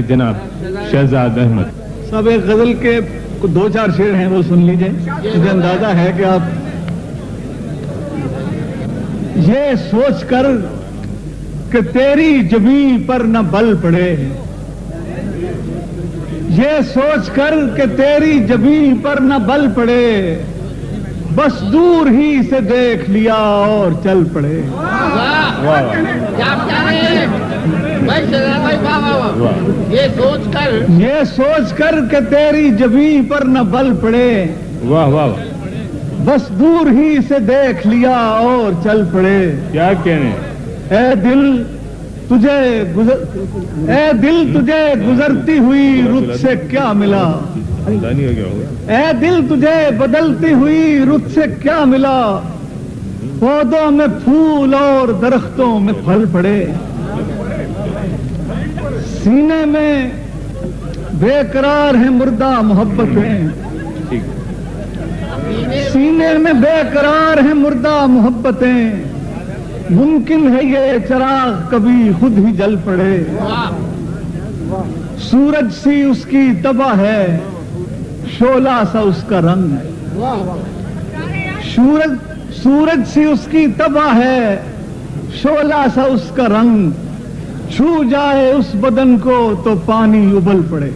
جناب شہزاد احمد صاحب ایک غزل کے دو چار شعر ہیں وہ سن لیجئے. مجھے اندازہ ہے کہ آپ یہ سوچ کر کہ تیری جبیں پر نہ بل پڑے، یہ سوچ کر کہ تیری جبیں پر نہ بل پڑے، بس دور ہی سے دیکھ لیا اور چل پڑے. یہ سوچ کر کہ تیری جبیں پر نہ بل پڑے، واہ واہ بس دور ہی سے دیکھ لیا اور چل پڑے. کیا کہنے. اے دل تجھے گزرتی ہوئی رت سے کیا ملا، اے دل تجھے بدلتی ہوئی رت سے کیا ملا، پودوں میں پھول اور درختوں میں پھل پڑے. سینے میں بے قرار ہیں مردہ محبتیں، سینے میں بے قرار ہیں مردہ محبتیں، ممکن ہے یہ چراغ کبھی خود ہی جل پڑے. سورج سی اس کی تباہ ہے، شعلہ سا اس کا رنگ، سورج سی اس کی تباہ ہے، شعلہ سا اس کا رنگ، چھو جائے اس بدن کو تو پانی ابل پڑے.